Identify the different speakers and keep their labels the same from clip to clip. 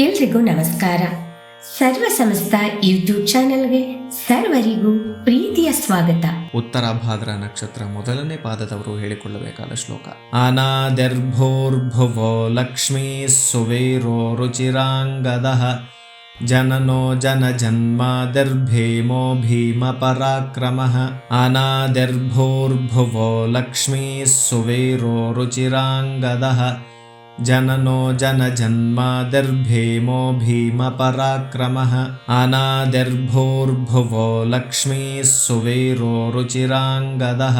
Speaker 1: ಎಲ್ರಿಗೂ ನಮಸ್ಕಾರ. ಸರ್ವ ಸಮಸ್ತ ಯೂಟ್ಯೂಬ್ ಚಾನೆಲ್ಗೆ ಸರ್ವರಿಗೂ ಪ್ರೀತಿಯ ಸ್ವಾಗತ.
Speaker 2: ಉತ್ತರ ಭಾದ್ರ ನಕ್ಷತ್ರ ಮೊದಲನೇ ಪಾದದವರು ಹೇಳಿಕೊಳ್ಳಬೇಕಾದ ಶ್ಲೋಕ. ಅನಾದಿರ್ಭೋರ್ಭುವೋ ಲಕ್ಷ್ಮೀ ಸುವೇರೋ ರುಚಿರಾಂಗದಃ ಜನನೋ ಜನ ಜನ್ಮಾದಿರ್ಭೇಮೋ ಭೀಮ ಪರಾಕ್ರಮಃ. ಅನಾದಿರ್ಭೋರ್ಭುವೋ ಲಕ್ಷ್ಮೀ ಸುವೇರೋ ರುಚಿರಾಂಗದಃ ಜನನೋ ಜನ ಜನ್ಮಾದಿರ್ಭೇಮೋ ಭೀಮ ಪರಾಕ್ರಮಃ. ಅನಾದಿರ್ಭೋರ್ಭುವೋ ಲಕ್ಷ್ಮೀ ಸುವೇರೋ ರುಚಿರಾಂಗದಃ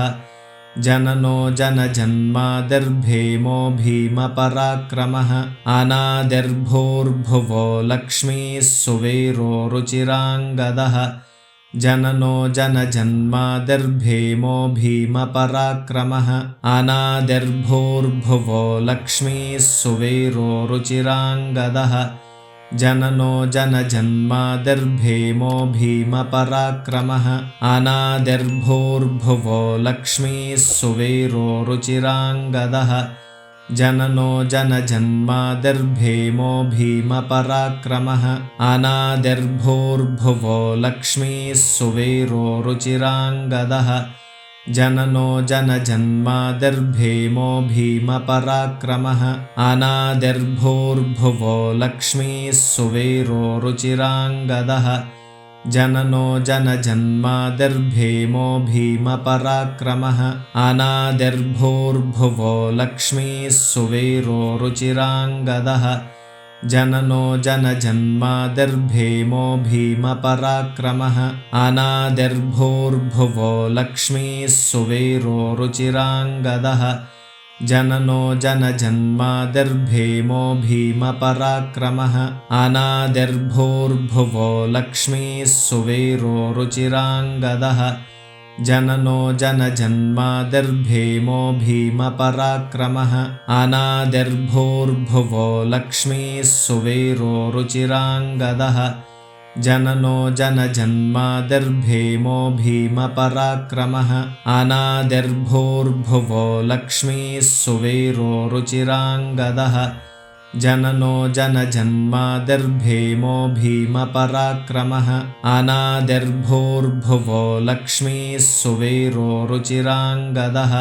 Speaker 2: ಜನನೋ ಜನ ಜನ್ಮಾದಿರ್ಭೇಮೋ ಭೀಮ ಪರಾಕ್ರಮಃ. ಅನಾದಿರ್ಭೋರ್ಭುವೋ ಲಕ್ಷ್ಮೀ ಸುವೇರೋ ರುಚಿರಾಂಗದಃ ಜನನೋ ಜನ ಜನ್ಮಾದಿರ್ಭೇಮೋ ಭೀಮ ಪರಾಕ್ರಮಃ. ಅನಾದಿರ್ಭೋರ್ಭುವೋ ಲಕ್ಷ್ಮೀ ಸುವೇರೋ ರುಚಿರಾಂಗದಃ ಜನನೋ ಜನ ಜನ್ಮಾದಿರ್ಭೇಮೋ ಭೀಮ ಪರಾಕ್ರಮಃ. ಅನಾದಿರ್ಭೋರ್ಭುವೋ ಲಕ್ಷ್ಮೀ ಸುವೇರೋ ರುಚಿರಾಂಗದಃ ಜನನೋ ಜನ ಜನ್ಮಾದಿರ್ಭೇಮೋ ಭೀಮ ಪರಾಕ್ರಮಃ. ಅನಾದಿರ್ಭೋರ್ಭುವೋ ಲಕ್ಷ್ಮೀ ಸುವೇರೋ ರುಚಿರಾಂಗದಃ ಜನನೋ ಜನ ಜನ್ಮಾದಿರ್ಭೇಮೋ ಭೀಮ ಪರಾಕ್ರಮಃ. ಅನಾದಿರ್ಭೋರ್ಭುವೋ ಲಕ್ಷ್ಮೀ ಸುವೇರೋ ರುಚಿರಾಂಗದಃ ಜನನೋ ಜನ ಜನ್ಮಾದಿರ್ಭೇಮೋ ಭೀಮ ಪರಾಕ್ರಮಃ. ಅನಾದಿರ್ಭೋರ್ಭುವೋ ಲಕ್ಷ್ಮೀ ಸುವೇರೋ ರುಚಿರಾಂಗದಃ ಜನನೋ ಜನ ಜನ್ಮಾದಿರ್ಭೇಮೋ ಭೀಮ ಪರಾಕ್ರಮಃ. ಅನಾದಿರ್ಭೋರ್ಭುವೋ ಲಕ್ಷ್ಮೀ ಸುವೇರೋ ರುಚಿರಾಂಗದಃ ಜನನೋ ಜನ ಜನ್ಮಾದಿರ್ಭೇಮೋ ಭೀಮ ಪರಾಕ್ರಮಃ. ಅನಾದಿರ್ಭೋರ್ಭುವೋ ಲಕ್ಷ್ಮೀ ಸುವೇರೋ ರುಚಿರಾಂಗದಃ ಜನನೋ ಜನ ಜನ್ಮಾದಿರ್ಭೇಮೋ ಭೀಮ ಪರಾಕ್ರಮಃ. ಅನಾದಿರ್ಭೋರ್ಭುವೋ ಲಕ್ಷ್ಮೀ ಸುವೇರೋ ರುಚಿರಾಂಗದಃ ಜನನೋ ಜನ ಜನ್ಮಾದಿರ್ಭೇಮೋ ಭೀಮ ಪರಾಕ್ರಮಃ. ಅನಾದಿರ್ಭೋರ್ಭುವೋ ಲಕ್ಷ್ಮೀ ಸುವೇರೋ ರುಚಿರಾಂಗದಃ ಜನನೋ ಜನ ಜನ್ಮಾದಿರ್ಭೇಮೋ ಭೀಮ ಪರಾಕ್ರಮಃ. ಅನಾದಿರ್ಭೋರ್ಭುವೋ ಲಕ್ಷ್ಮೀ ಸುವೇರೋ ರುಚಿರಾಂಗದಃ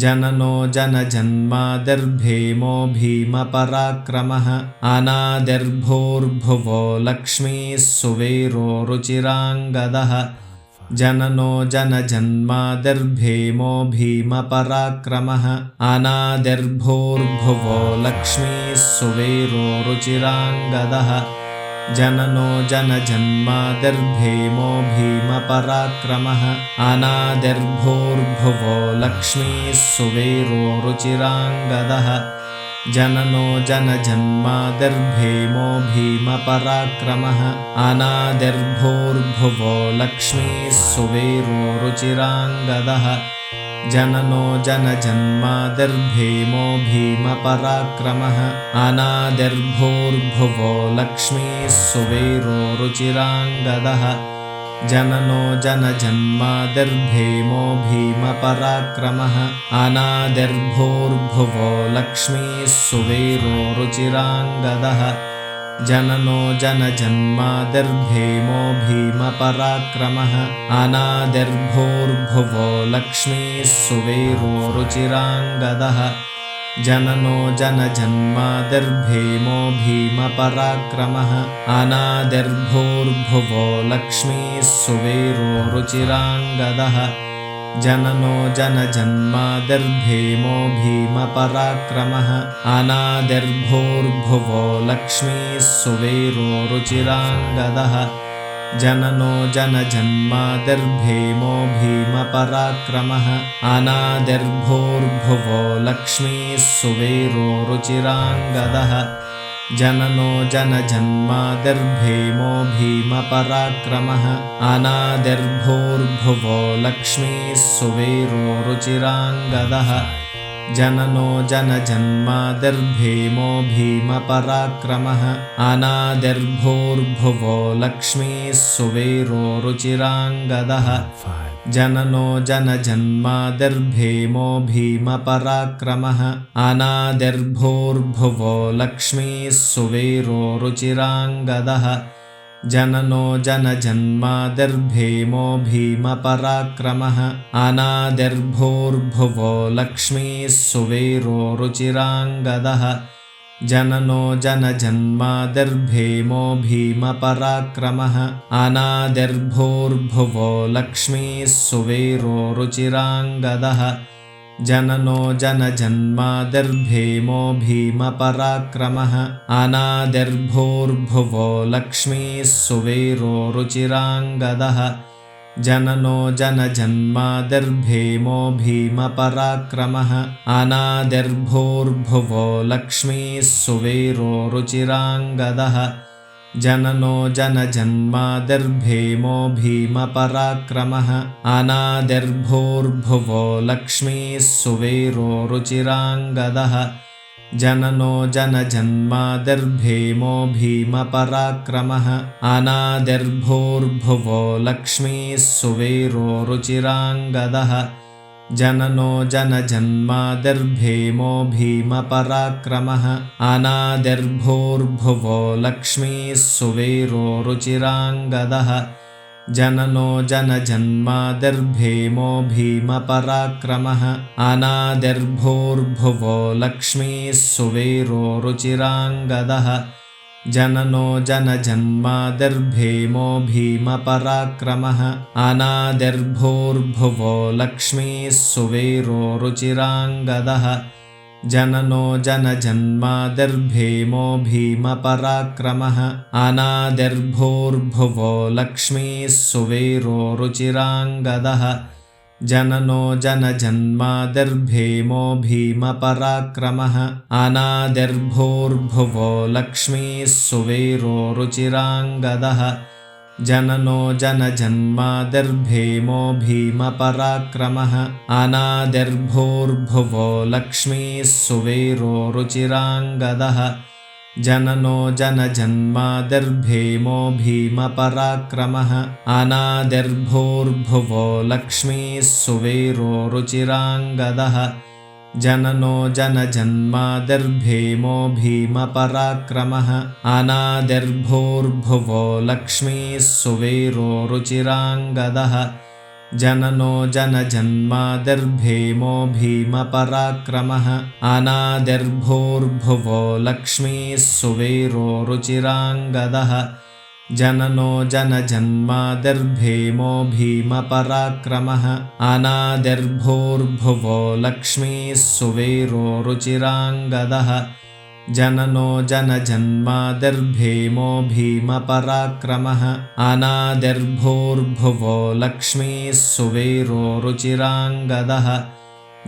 Speaker 2: ಜನನೋ ಜನ ಜನ್ಮಾದಿರ್ಭೇಮೋ ಭೀಮ ಪರಾಕ್ರಮಃ. ಅನಾದಿರ್ಭೋರ್ಭುವೋ ಲಕ್ಷ್ಮೀ ಸುವೇರೋ ರುಚಿರಾಂಗದಃ ಜನನೋ ಜನ ಜನ್ಮಾದಿರ್ಭೇಮೋ ಭೀಮ ಪರಾಕ್ರಮಃ. ಅನಾದಿರ್ಭೋರ್ಭುವೋ ಲಕ್ಷ್ಮೀ ಸುವೇರೋ ರುಚಿರಾಂಗದಃ ಜನನೋ ಜನ ಜನ್ಮಾದಿರ್ಭೇಮೋ ಭೀಮ ಪರಾಕ್ರಮಃ. ಅನಾದಿರ್ಭೋರ್ಭುವೋ ಲಕ್ಷ್ಮೀ ಸುವೇರೋ ರುಚಿರಾಂಗದಃ ಜನನೋ ಜನ ಜನ್ಮಾದಿರ್ಭೇಮೋ ಭೀಮ ಪರಾಕ್ರಮಃ. ಅನಾದಿರ್ಭೋರ್ಭುವೋ ಲಕ್ಷ್ಮೀ ಸುವೇರೋ ರುಚಿರಾಂಗದಃ ಜನನೋ ಜನ ಜನ್ಮಾದಿರ್ಭೇಮೋ ಭೀಮ ಪರಾಕ್ರಮಃ. ಅನಾದಿರ್ಭೋರ್ಭುವೋ ಲಕ್ಷ್ಮೀ ಸುವೇರೋ ರುಚಿರಾಂಗದಃ ಜನನೋ ಜನ ಜನ್ಮಾದಿರ್ಭೇಮೋ ಭೀಮ ಪರಾಕ್ರಮಃ. ಅನಾದಿರ್ಭೋರ್ಭುವೋ ಲಕ್ಷ್ಮೀ ಸುವೇರೋ ರುಚಿರಾಂಗದಃ ಜನನೋ ಜನ ಜನ್ಮಾದಿರ್ಭೇಮೋ ಭೀಮ ಪರಾಕ್ರಮಃ. ಅನಾದಿರ್ಭೋರ್ಭುವೋ ಲಕ್ಷ್ಮೀ ಸುವೇರೋ ರುಚಿರಾಂಗದಃ ಜನನೋ ಜನ ಜನ್ಮಾದಿರ್ಭೇಮೋ ಭೀಮ ಪರಾಕ್ರಮಃ. ಅನಾದಿರ್ಭೋರ್ಭುವೋ ಲಕ್ಷ್ಮೀ ಸುವೇರೋ ರುಚಿರಾಂಗದಃ ಜನನೋ ಜನ ಜನ್ಮಾದಿರ್ಭೇಮೋ ಭೀಮ ಪರಾಕ್ರಮಃ. ಅನಾದಿರ್ಭೋರ್ಭುವೋ ಲಕ್ಷ್ಮೀ ಸುವೇರೋ ರುಚಿರಾಂಗದಃ ಜನನೋ ಜನ ಜನ್ಮಾದಿರ್ಭೇಮೋ ಭೀಮ ಪರಾಕ್ರಮಃ. ಅನಾದಿರ್ಭೋರ್ಭುವೋ ಲಕ್ಷ್ಮೀ ಸುವೇರೋ ರುಚಿರಾಂಗದಃ ಜನನೋ ಜನ ಜನ್ಮಾದಿರ್ಭೇಮೋ ಭೀಮ ಪರಾಕ್ರಮಃ. ಅನಾದಿರ್ಭೋರ್ಭುವೋ ಲಕ್ಷ್ಮೀ ಸುವೇರೋ ರುಚಿರಾಂಗದಃ जननो जनजन्मादिर्भीमो भीमपराक्रमः अनादिर्भूर्भुवो लक्ष्मीः सुवीरो रुचिराङ्गदः जननो जनजन्मादिर्भीमो भीमपराक्रमः अनादिर्भूर्भुवो लक्ष्मीः सुवीरो रुचिराङ्गदः जननो जनजन्मादिर्भीमो भीमपराक्रमः अनादिर्भूर्भुवो लक्ष्मीः सुवीरो रुचिराङ्गदः जननो जनजन्मादिर्भीमो भीमपराक्रमः अनादिर्भूर्भुवो लक्ष्मीः सुवीरो रुचिराङ्गदः जननो जनजन्मादिर्भीमो भीमपराक्रमः अनादिर्भूर्भुवो लक्ष्मीः सुवीरो रुचिराङ्गदः जननो जनजन्मादिर्भीमो भीमपराक्रमः अनादिर्भूर्भुवो लक्ष्मीः सुवीरो रुचिराङ्गदः जननो जनजन्मादिर्भीमो भीमपराक्रमः अनादिर्भूर्भुवो लक्ष्मीः सुवीरो रुचिराङ्गदः जननो जनजन्मादिर्भीमो भीमपराक्रमः अनादिर्भूर्भुवो लक्ष्मीः सुवीरो रुचिराङ्गदः जननो जनजन्मादिर्भीमो भीमपराक्रमः अनादिर्भूर्भुवो लक्ष्मीः सुवीरो रुचिराङ्गदः जननो जनजन्मादिर्भीमो भीमपराक्रमः अनादिर्भूर्भुवो लक्ष्मीः सुवीरो रुचिराङ्गदः जननो जनजन्मादिर्भीमो भीमपराक्रमः अनादिर्भूर्भुवो लक्ष्मीः सुवीरो रुचिराङ्गदः जननो जनजन्मादिर्भीमो भीमपराक्रमः अनादिर्भूर्भुवो लक्ष्मीः सुवीरो रुचिराङ्गदः जननो जनजन्मादिर्भीमो भीमपराक्रमः अनादिर्भूर्भुवो लक्ष्मीः सुवीरो रुचिराङ्गदः जननो जनजन्मादिर्भीमो भीमपराक्रमः अनादिर्भूर्भुवो लक्ष्मीः सुवीरो रुचिराङ्गदः जननो जनजन्मादिर्भीमो भीमपराक्रमः अनादिर्भूर्भुवो लक्ष्मीः सुवीरो रुचिराङ्गदः जननो जनजन्मादिर्भीमो भीमपराक्रमः अनादिर्भूर्भुवो लक्ष्मीः सुवीरो रुचिराङ्गदः जननो जनजन्मादिर्भीमो भीमपराक्रमः अनादिर्भूर्भुवो लक्ष्मीः सुवीरो रुचिराङ्गदः जननो जनजन्मादिर्भीमो भीमपराक्रमः अनादिर्भूर्भुवो लक्ष्मीः सुवीरो रुचिराङ्गदः जननो जनजन्मादिर्भीमो भीमपराक्रमः अनादिर्भूर्भुवो लक्ष्मीः सुवीरो रुचिराङ्गदः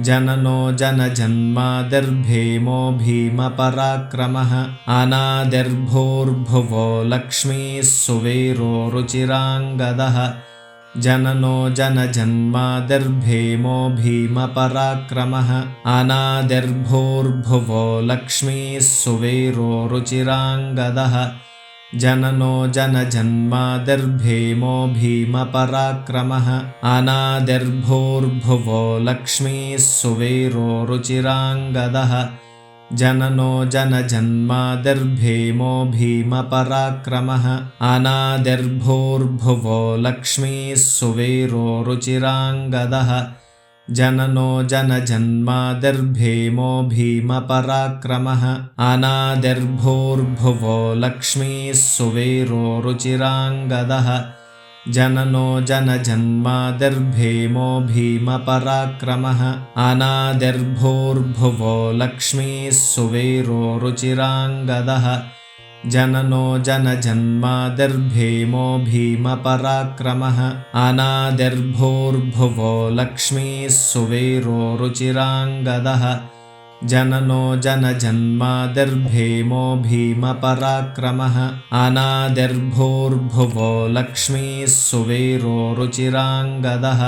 Speaker 2: जननो जनजन्मादिर्भीमो भीमपराक्रमः अनादिर्भूर्भुवो लक्ष्मीः सुवीरो रुचिराङ्गदः जननो जनजन्मादिर्भीमो भीमपराक्रमः अनादिर्भूर्भुवो लक्ष्मीः सुवीरो रुचिराङ्गदः जननो जनजन्मादिर्भीमो भीमपराक्रमः अनादिर्भूर्भुवो लक्ष्मीः सुवीरो रुचिराङ्गदः जननो जनजन्मादिर्भीमो भीमपराक्रमः अनादिर्भूर्भुवो लक्ष्मीः सुवीरो रुचिराङ्गदः जननो जनजन्मादिर्भीमो भीमपराक्रमः अनादिर्भूर्भुवो लक्ष्मीः सुवीरो रुचिराङ्गदः जननो जनजन्मादिर्भीमो भीमपराक्रमः अनादिर्भूर्भुवो लक्ष्मीः सुवीरो रुचिराङ्गदः जननो जनजन्मादिर्भीमो भीमपराक्रमः अनादिर्भूर्भुवो लक्ष्मीः सुवीरो रुचिराङ्गदः जननो जनजन्मादिर्भीमो भीमपराक्रमः अनादिर्भूर्भुवो लक्ष्मीः सुवीरो रुचिराङ्गदः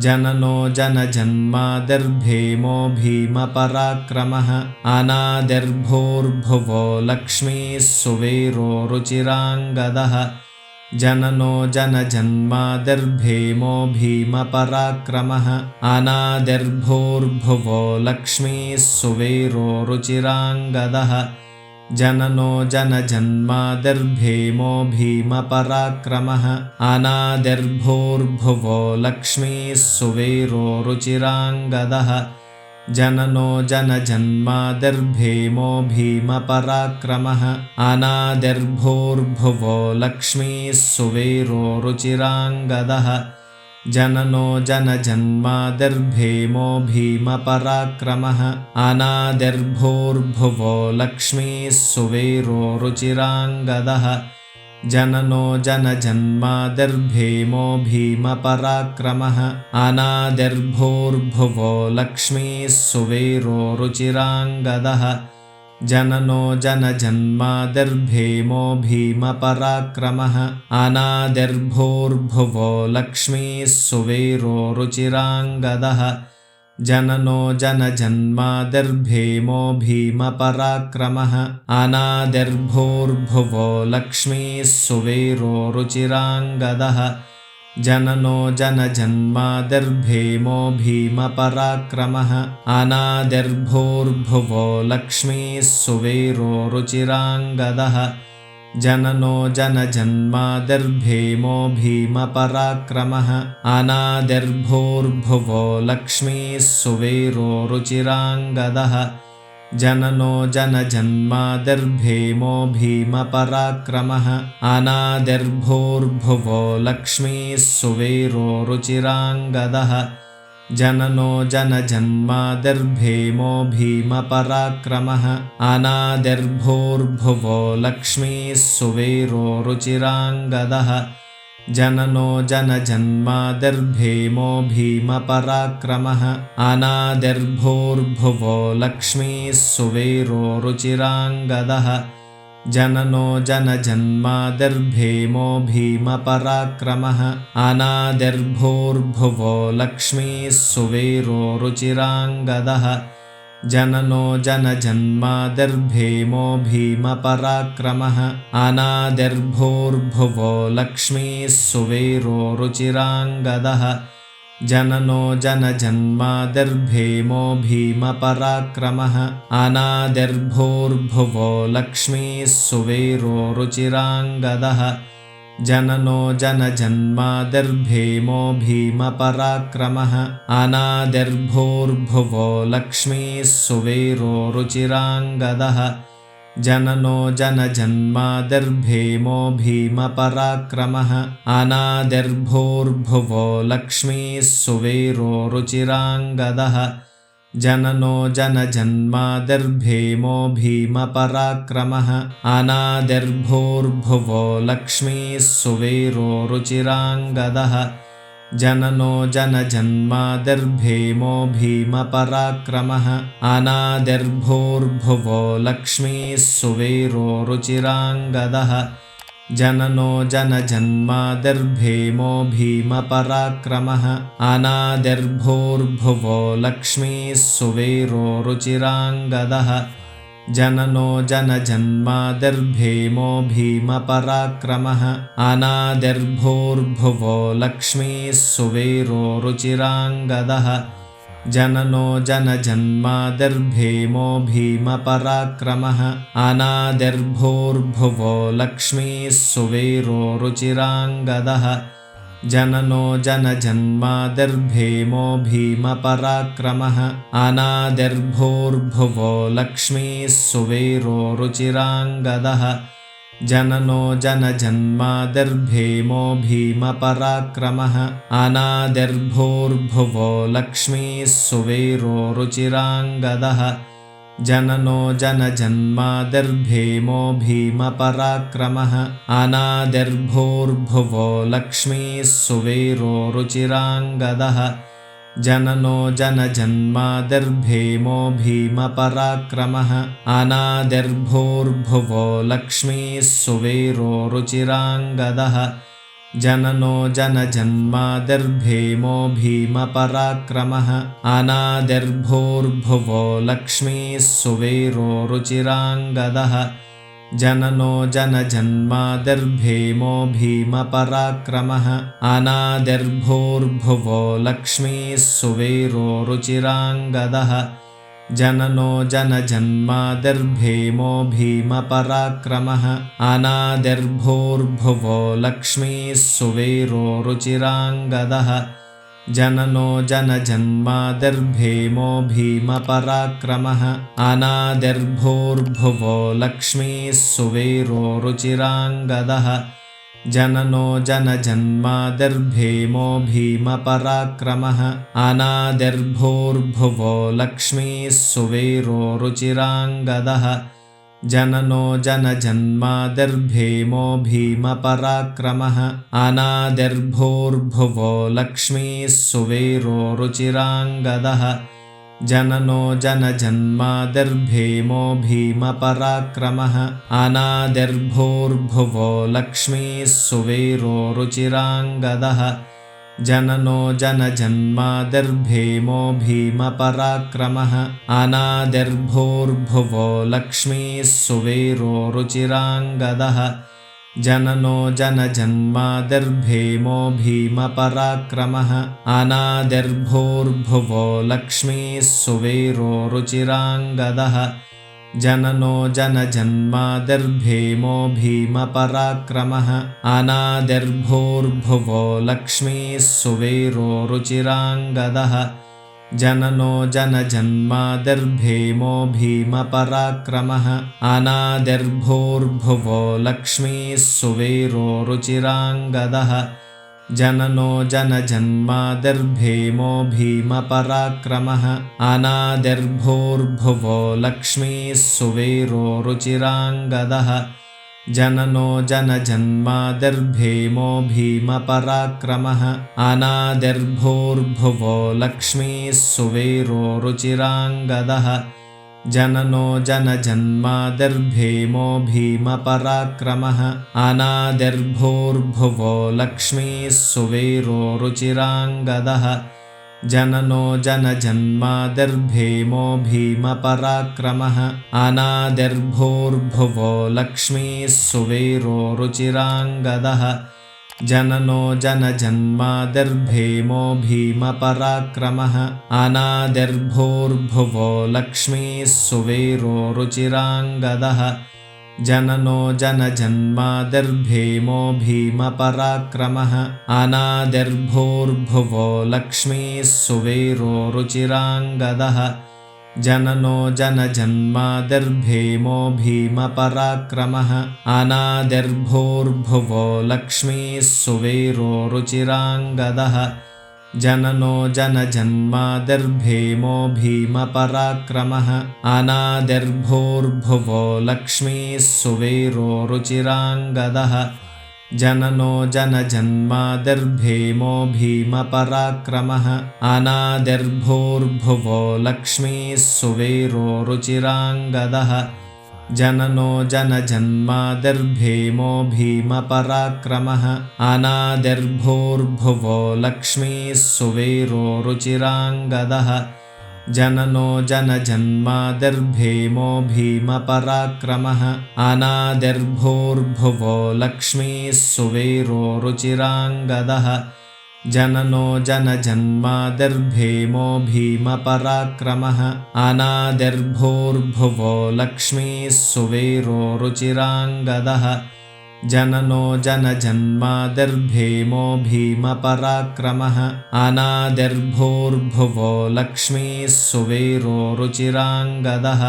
Speaker 2: जननो जनजन्मादिर्भीमो भीमपराक्रमः अनादिर्भूर्भुवो लक्ष्मीः सुवीरो रुचिराङ्गदः जननो जनजन्मादिर्भीमो भीमपराक्रमः अनादिर्भूर्भुवो लक्ष्मीः सुवीरो रुचिराङ्गदः जननो जनजन्मादिर्भीमो भीमपराक्रमः अनादिर्भूर्भुवो लक्ष्मीः सुवीरो रुचिराङ्गदः जननो जनजन्मादिर्भीमो भीमपराक्रमः अनादिर्भूर्भुवो लक्ष्मीः सुवीरो रुचिराङ्गदः जननो जनजन्मादिर्भीमो भीमपराक्रमः अनादिर्भूर्भुवो लक्ष्मीः सुवीरो रुचिराङ्गदः जननो जनजन्मादिर्भीमो भीमपराक्रमः अनादिर्भूर्भुवो लक्ष्मीः सुवीरो रुचिराङ्गदः जननो जनजन्मादिर्भीमो भीमपराक्रमः अनादिर्भूर्भुवो लक्ष्मीः सुवीरो रुचिराङ्गदः जननो जनजन्मादिर्भीमो भीमपराक्रमः अनादिर्भूर्भुवो लक्ष्मीः सुवीरो रुचिराङ्गदः जननो जनजन्मादिर्भीमो भीमपराक्रमः अनादिर्भूर्भुवो लक्ष्मीः सुवीरो रुचिराङ्गदः जननो जनजन्मादिर्भीमो भीमपराक्रमः अनादिर्भूर्भुवो लक्ष्मीः सुवीरो रुचिराङ्गदः जननो जनजन्मादिर्भीमो भीमपराक्रमः अनादिर्भूर्भुवो लक्ष्मीः सुवीरो रुचिराङ्गदः जननो जनजन्मादिर्भीमो भीमपराक्रमः अनादिर्भूर्भुवो लक्ष्मीः सुवीरो रुचिराङ्गदः जननो जनजन्मादिर्भीमो भीमपराक्रमः अनादिर्भूर्भुवो लक्ष्मीः सुवीरो रुचिराङ्गदः जननो जनजन्मादिर्भीमो भीमपराक्रमः अनादिर्भूर्भुवो लक्ष्मीः सुवीरो रुचिराङ्गदः जननो जनजन्मादिर्भीमो भीमपराक्रमः अनादिर्भूर्भुवो लक्ष्मीः सुवीरो रुचिराङ्गदः जननो जनजन्मादिर्भीमो भीमपराक्रमः अनादिर्भूर्भुवो लक्ष्मीः सुवीरो रुचिराङ्गदः जननो जनजन्मादिर्भीमो भीमपराक्रमः अनादिर्भूर्भुवो लक्ष्मीः सुवीरो रुचिराङ्गदः जननो जनजन्मादिर्भीमो भीमपराक्रमः अनादिर्भूर्भुवो लक्ष्मीः सुवीरो रुचिराङ्गदः जननो जनजन्मादिर्भीमो भीमपराक्रमः अनादिर्भूर्भुवो लक्ष्मीः सुवीरो रुचिराङ्गदः जननो जनजन्मादिर्भीमो भीमपराक्रमः अनादिर्भूर्भुवो लक्ष्मीः सुवीरो रुचिराङ्गदः जननो जनजन्मादिर्भीमो भीमपराक्रमः अनादिर्भूर्भुवो लक्ष्मीः सुवीरो रुचिराङ्गदः जननो जनजन्मादिर्भीमो भीमपराक्रमः अनादिर्भूर्भुवो लक्ष्मीः सुवीरो रुचिराङ्गदः जननो जनजन्मादिर्भीमो भीमपराक्रमः अनादिर्भूर्भुवो लक्ष्मीः सुवीरो रुचिराङ्गदः जननो जनजन्मादिर्भीमो भीमपराक्रमः अनादिर्भूर्भुवो लक्ष्मीः सुवीरो रुचिराङ्गदः जननो जनजन्मादिर्भीमो भीमपराक्रमः अनादिर्भूर्भुवो लक्ष्मीः सुवीरो रुचिराङ्गदः जननो जनजन्मादिर्भीमो भीमपराक्रमः अनादिर्भूर्भुवो लक्ष्मीः सुवीरो रुचिराङ्गदः जननो जनजन्मादिर्भीमो भीमपराक्रमः अनादिर्भूर्भुवो लक्ष्मीः सुवीरो रुचिराङ्गदः जननो जनजन्मादिर्भीमो भीमपराक्रमः अनादिर्भूर्भुवो लक्ष्मीः सुवीरो रुचिराङ्गदः जननो जनजन्मादिर्भीमो भीमपराक्रमः अनादिर्भूर्भुवो लक्ष्मीः सुवीरो रुचिराङ्गदः जननो जनजन्मादिर्भीमो भीमपराक्रमः अनादिर्भूर्भुवो लक्ष्मीः सुवीरो रुचिराङ्गदः जननो जनजन्मादिर्भीमो भीमपराक्रमः अनादिर्भूर्भुवो लक्ष्मीः सुवीरो रुचिराङ्गदः जननो जनजन्मादिर्भीमो भीमपराक्रमः अनादिर्भूर्भुवो लक्ष्मीः सुवीरो रुचिराङ्गदः जननो जनजन्मादिर्भीमो भीमपराक्रमः अनादिर्भूर्भुवो लक्ष्मीः सुवीरो रुचिराङ्गदः जननो जनजन्मादिर्भीमो भीमपराक्रमः अनादिर्भूर्भुवो लक्ष्मीः सुवीरो रुचिराङ्गदः जननो जनजन्मादिर्भीमो भीमपराक्रमः अनादिर्भूर्भुवो लक्ष्मीः सुवीरो रुचिराङ्गदः जननो जनजन्मादिर्भीमो भीमपराक्रमः अनादिर्भूर्भुवो लक्ष्मीः सुवीरो रुचिराङ्गदः जननो जनजन्मादिर्भीमो भीमपराक्रमः अनादिर्भूर्भुवो लक्ष्मीः सुवीरो रुचिराङ्गदः जननो जनजन्मादिर्भीमो भीमपराक्रमः अनादिर्भूर्भुवो लक्ष्मीः सुवीरो रुचिराङ्गदः जननो जनजन्मादिर्भीमो भीमपराक्रमः अनादिर्भूर्भुवो लक्ष्मीः सुवीरो रुचिराङ्गदः जननो जनजन्मादिर्भीमो भीमपराक्रमः अनादिर्भूर्भुवो लक्ष्मीः सुवीरो रुचिराङ्गदः जननो जनजन्मादिर्भीमो भीमपराक्रमः अनादिर्भूर्भुवो लक्ष्मीः सुवीरो रुचिराङ्गदः जननो जनजन्मादिर्भीमो भीमपराक्रमः अनादिर्भूर्भुवो लक्ष्मीः सुवीरो रुचिराङ्गदः जननो जनजन्मादिर्भीमो भीमपराक्रमः अनादिर्भूर्भुवो लक्ष्मीः सुवीरो रुचिराङ्गदः जननो जनजन्मादिर्भीमो भीमपराक्रमः अनादिर्भूर्भुवो लक्ष्मीः सुवीरो रुचिराङ्गदः जननो जनजन्मादिर्भीमो भीमपराक्रमः अनादिर्भूर्भुवो लक्ष्मीः सुवीरो रुचिराङ्गदः जननो जनजन्मादिर्भीमो भीमपराक्रमः अनादिर्भूर्भुवो लक्ष्मीः सुवीरो रुचिराङ्गदः जननो जनजन्मादिर्भीमो भीमपराक्रमः अनादिर्भूर्भुवो लक्ष्मीः सुवीरो रुचिराङ्गदः जननो जनजन्मादिर्भीमो भीमपराक्रमः अनादिर्भूर्भुवो लक्ष्मीः सुवीरो रुचिराङ्गदः जननो जनजन्मादिर्भीमो भीमपराक्रमः अनादिर्भूर्भुवो लक्ष्मीः सुवीरो रुचिराङ्गदः जननो जनजन्मादिर्भीमो भीमपराक्रमः अनादिर्भूर्भुवो लक्ष्मीः सुवीरो रुचिराङ्गदः जननो जनजन्मादिर्भीमो भीमपराक्रमः अनादिर्भूर्भुवो लक्ष्मीः सुवीरो रुचिराङ्गदः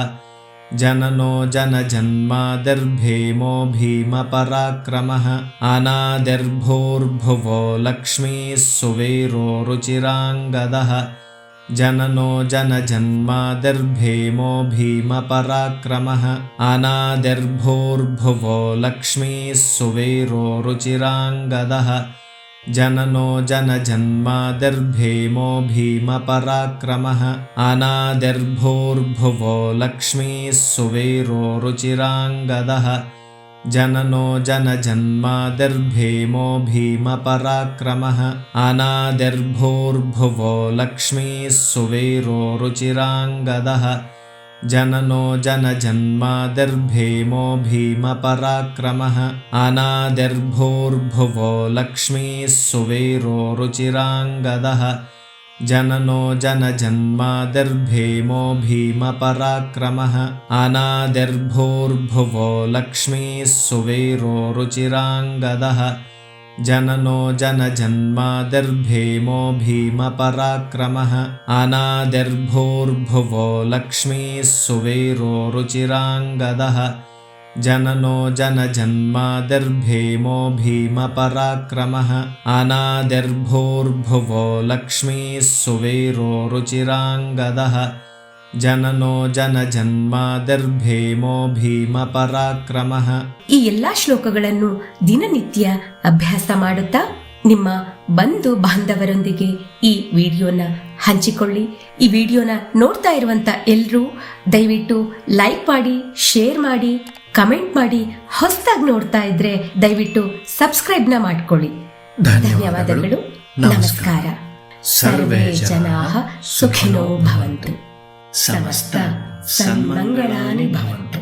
Speaker 2: जननो जनजन्मादिर्भीमो भीमपराक्रमः अनादिर्भूर्भुवो लक्ष्मीः सुवीरो रुचिराङ्गदः जननो जनजन्मादिर्भीमो भीमपराक्रमः अनादिर्भूर्भुवो लक्ष्मीः सुवीरो रुचिराङ्गदः जननो जनजन्मादिर्भीमो भीमपराक्रमः अनादिर्भूर्भुवो लक्ष्मीः सुवीरो रुचिराङ्गदः जननो जनजन्मादिर्भीमो भीमपराक्रमः अनादिर्भूर्भुवो लक्ष्मीः सुवीरो रुचिराङ्गदः जननो जनजन्मादिर्भीमो भीमपराक्रमः अनादिर्भूर्भुवो लक्ष्मीः सुवीरो रुचिराङ्गदः जननो जनजन्मादिर्भीमो भीमपराक्रमः अनादिर्भूर्भुवो लक्ष्मीः सुवीरो रुचिराङ्गदः जननो जनजन्मादिर्भीमो भीमपराक्रमः अनादिर्भूर्भुवो लक्ष्मीः सुवीरो रुचिराङ्गदः जननो जनजन्मादिर्भीमो भीमपराक्रमः अनादिर्भूर्भुवो लक्ष्मीः सुवीरो रुचिराङ्गदः जननो जनजन्मादिर्भीमो भीमपराक्रमः.
Speaker 1: ಈ ಎಲ್ಲಾ ಶ್ಲೋಕಗಳನ್ನು ದಿನನಿತ್ಯ ಅಭ್ಯಾಸ ಮಾಡುತ್ತಾ ನಿಮ್ಮ ಬಂಧು ಬಾಂಧವರೊಂದಿಗೆ ಈ ವಿಡಿಯೋನ ಹಂಚಿಕೊಳ್ಳಿ. ಈ ವಿಡಿಯೋನ ನೋಡ್ತಾ ಇರುವಂತ ಎಲ್ಲರೂ ದಯವಿಟ್ಟು ಲೈಕ್ ಮಾಡಿ, ಶೇರ್ ಮಾಡಿ, ಕಮೆಂಟ್ ಮಾಡಿ. ಹೊಸದಾಗಿ ನೋಡ್ತಾ ಇದ್ರೆ ದಯವಿಟ್ಟು ಸಬ್ಸ್ಕ್ರೈಬ್ನ ಮಾಡ್ಕೊಳ್ಳಿ. ಧನ್ಯವಾದಗಳು. ನಮಸ್ಕಾರ. ಸರ್ವೇ ಜನಾಃ ಸುಖಿನೋ ಭವಂತು. ಸಮಸ್ತ ಸನ್ಮಂಗಳಾನಿ ಭವಂತು.